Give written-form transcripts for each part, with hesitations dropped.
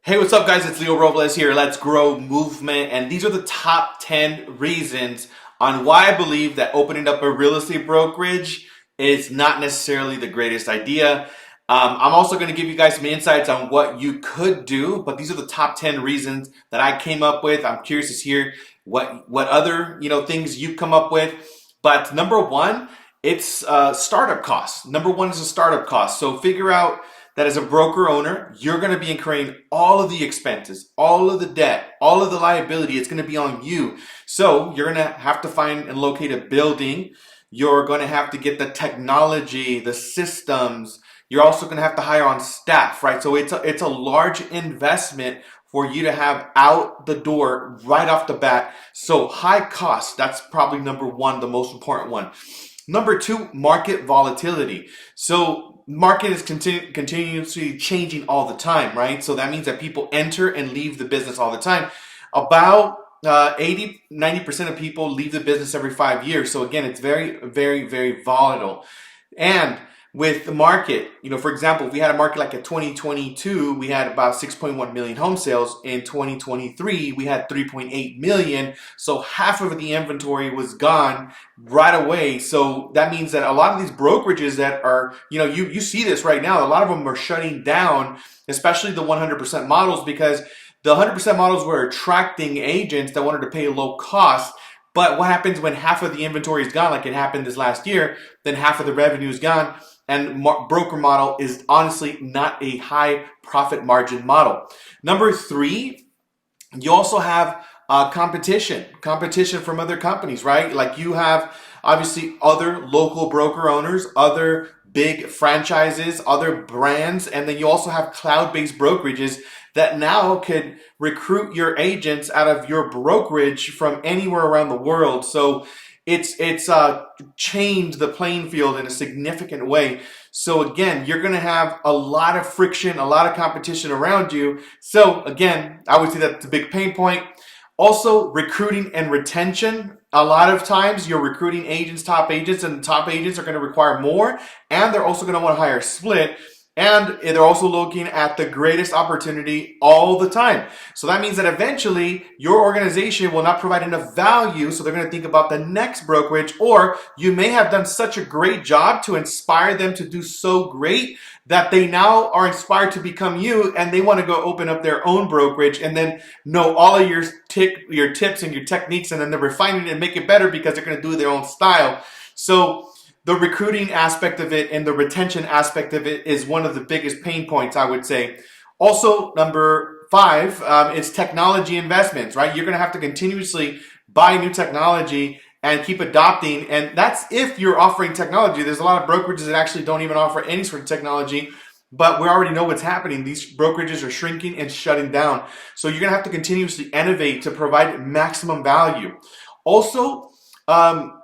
Hey, what's up, guys? It's Leo Robles here. Let's grow movement. And these are the top 10 reasons on why I believe that opening up a real estate brokerage is not necessarily the greatest idea. I'm also going to give you guys some insights on what you could do, but these are the top 10 reasons that I came up with. I'm curious to hear what other things you come up with. But number one, it's startup costs. Number one is a startup cost. So figure out that as a broker owner, you're going to be incurring all of the expenses, all of the debt, all of the liability. It's going to be on you. So you're going to have to find and locate a building. You're going to have to get the technology, the systems. You're also going to have to hire on staff, right? So it's a large investment for you to have out the door right off the bat. So high cost, that's probably number one, the most important one. Number two, market volatility. So market is continuously changing all the time, right? So that means that people enter and leave the business all the time. About 80-90% of people leave the business every 5 years. So again, it's very, very, very volatile. And with the market, for example, if we had a market like in 2022, we had about 6.1 million home sales. In 2023, we had 3.8 million. So half of the inventory was gone right away. So that means that a lot of these brokerages that are, you see this right now, a lot of them are shutting down, especially the 100% models, because the 100% models were attracting agents that wanted to pay low cost. But what happens when half of the inventory is gone, like it happened this last year, then half of the revenue is gone. And broker model is honestly not a high profit margin model. Number three, you also have competition from other companies, right? Like you have obviously other local broker owners, other big franchises, other brands, and then you also have cloud-based brokerages that now could recruit your agents out of your brokerage from anywhere around the world. So it's changed the playing field in a significant way. So again, you're going to have a lot of friction, a lot of competition around you. So again, I would say that's a big pain point. Also, recruiting and retention. A lot of times you're recruiting agents, top agents, and the top agents are going to require more, and they're also going to want to hire a split. And they're also looking at the greatest opportunity all the time. So that means that eventually your organization will not provide enough value. So they're going to think about the next brokerage, or you may have done such a great job to inspire them to do so great that they now are inspired to become you, and they want to go open up their own brokerage and then know all of your tips and your techniques, and then they're refining it and make it better because they're going to do their own style. So the recruiting aspect of it and the retention aspect of it is one of the biggest pain points, I would say. Also, number five is technology investments, right? You're going to have to continuously buy new technology and keep adopting. And that's if you're offering technology. There's a lot of brokerages that actually don't even offer any sort of technology, but we already know what's happening. These brokerages are shrinking and shutting down. So you're going to have to continuously innovate to provide maximum value. Also,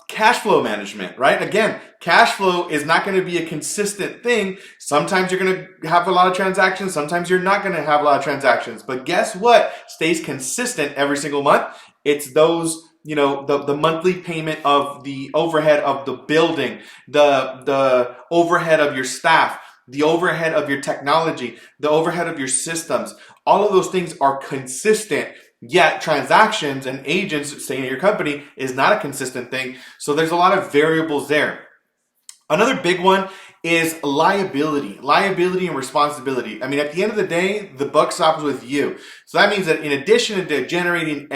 cash flow management, right? Again, cash flow is not going to be a consistent thing. Sometimes you're going to have a lot of transactions. Sometimes you're not going to have a lot of transactions. But guess what stays consistent every single month? It's those, the monthly payment of the overhead of the building, the overhead of your staff, the overhead of your technology, the overhead of your systems. All of those things are consistent. Yet transactions and agents staying at your company is not a consistent thing. So there's a lot of variables there. Another big one is liability and responsibility. I mean, at the end of the day, the buck stops with you. So that means that in addition to generating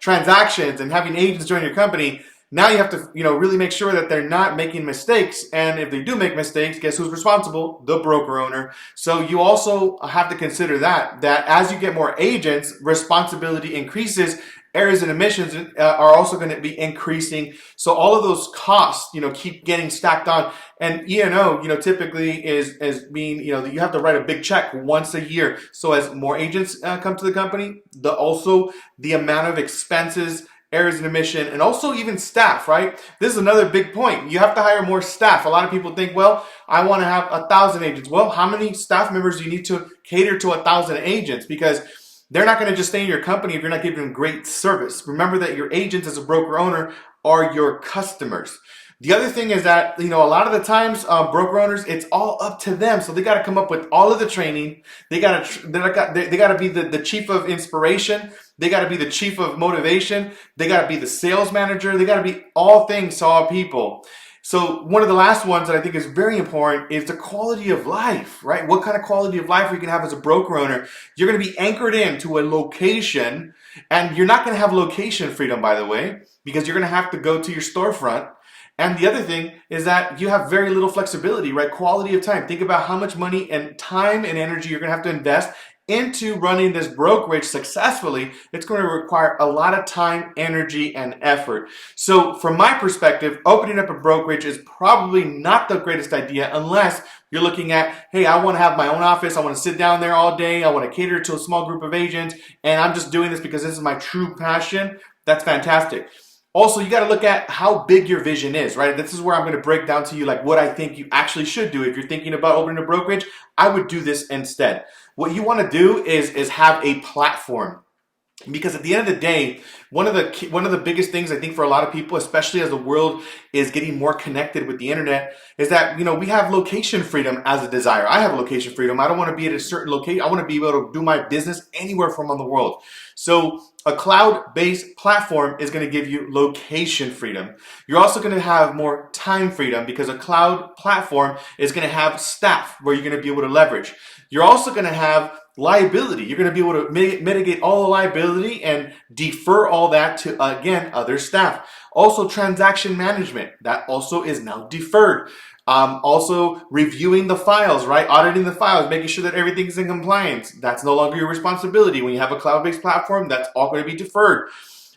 transactions and having agents join your company, now you have to, really make sure that they're not making mistakes. And if they do make mistakes, guess who's responsible? The broker owner. So you also have to consider that as you get more agents, responsibility increases. Errors and omissions are also going to be increasing. So all of those costs, keep getting stacked on. And E&O, typically is being, you have to write a big check once a year. So as more agents come to the company, the amount of expenses, errors and omission, and also even staff, right? This is another big point. You have to hire more staff. A lot of people think, well, I want to have 1,000 agents. Well, how many staff members do you need to cater to 1,000 agents? Because they're not going to just stay in your company if you're not giving them great service. Remember that your agents as a broker owner are your customers. The other thing is that, a lot of the times, broker owners, it's all up to them. So they got to come up with all of the training. They got to be the chief of inspiration. They got to be the chief of motivation. They got to be the sales manager. They got to be all things to all people. So one of the last ones that I think is very important is the quality of life, right? What kind of quality of life you can have as a broker owner? You're going to be anchored into a location, and you're not going to have location freedom, by the way, because you're going to have to go to your storefront. And the other thing is that you have very little flexibility, right? Quality of time. Think about how much money and time and energy you're going to have to invest into running this brokerage successfully. It's going to require a lot of time, energy, and effort. So from my perspective, opening up a brokerage is probably not the greatest idea unless you're looking at, hey, I want to have my own office. I want to sit down there all day. I want to cater to a small group of agents. And I'm just doing this because this is my true passion. That's fantastic. Also, you got to look at how big your vision is, right? This is where I'm going to break down to you like what I think you actually should do. If you're thinking about opening a brokerage, I would do this instead. What you want to do is have a platform. Because at the end of the day, one of the biggest things I think for a lot of people, especially as the world is getting more connected with the internet, is that we have location freedom as a desire. I have location freedom. I don't want to be at a certain location. I want to be able to do my business anywhere from on the world. So a cloud-based platform is going to give you location freedom. You're also going to have more time freedom because a cloud platform is going to have staff where you're going to be able to leverage. You're also going to have liability. You're going to be able to mitigate all the liability and defer all that to, again, other staff. Also, transaction management. That also is now deferred. Also, reviewing the files, right? Auditing the files, making sure that everything's in compliance. That's no longer your responsibility. When you have a cloud-based platform, that's all going to be deferred.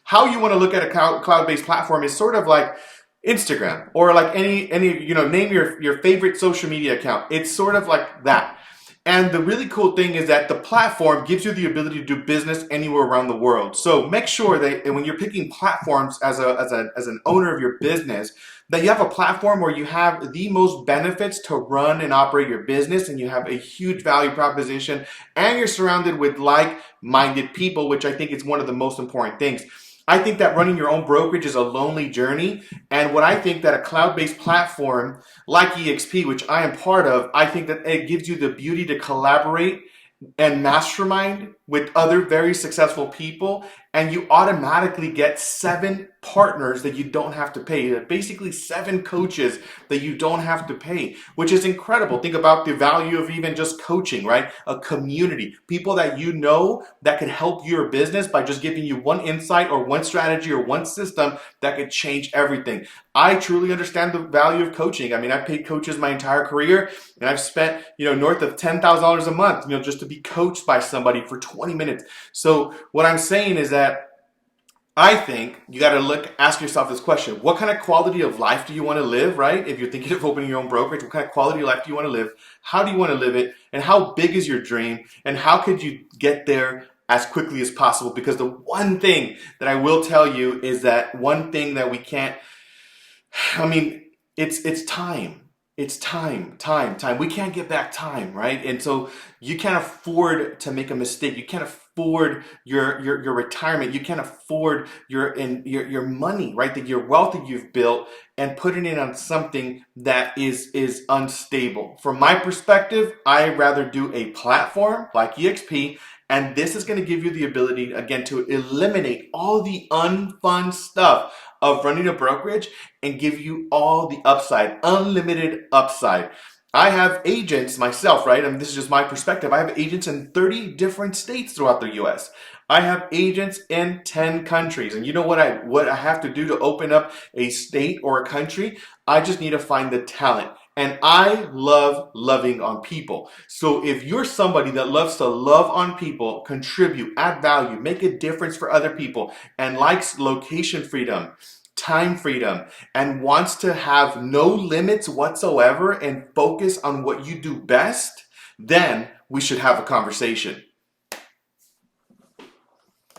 How you want to look at a cloud-based platform is sort of like Instagram or like any name your favorite social media account. It's sort of like that. And the really cool thing is that the platform gives you the ability to do business anywhere around the world. So make sure that when you're picking platforms as an owner of your business, that you have a platform where you have the most benefits to run and operate your business, and you have a huge value proposition, and you're surrounded with like-minded people, which I think is one of the most important things. I think that running your own brokerage is a lonely journey. And what I think that a cloud-based platform like EXP, which I am part of, I think that it gives you the beauty to collaborate and mastermind with other very successful people, and you automatically get 7 partners that you don't have to pay. Basically 7 coaches that you don't have to pay, which is incredible. Think about the value of even just coaching, right? A community, people that that can help your business by just giving you one insight or one strategy or one system that could change everything. I truly understand the value of coaching. I mean, I've paid coaches my entire career, and I've spent, north of $10,000 a month, just to be coached by somebody for 20 minutes. So what I'm saying is that I think you got to ask yourself this question. What kind of quality of life do you want to live, right? If you're thinking of opening your own brokerage, what kind of quality of life do you want to live? How do you want to live it? And how big is your dream? And how could you get there as quickly as possible? Because the one thing that I will tell you is that one thing that we can't, it's time. It's time. We can't get back time, right? And so you can't afford to make a mistake. You can't afford your retirement. You can't afford your money, right? That your wealth that you've built and putting it on something that is unstable. From my perspective, I rather do a platform like EXP. And this is going to give you the ability, again, to eliminate all the unfun stuff of running a brokerage and give you all the upside, unlimited upside. I have agents myself, right? And this is just my perspective. I have agents in 30 different states throughout the US. I have agents in 10 countries. And you know what I have to do to open up a state or a country? I just need to find the talent. And I love loving on people. So if you're somebody that loves to love on people, contribute, add value, make a difference for other people, and likes location freedom, time freedom, and wants to have no limits whatsoever and focus on what you do best, then we should have a conversation.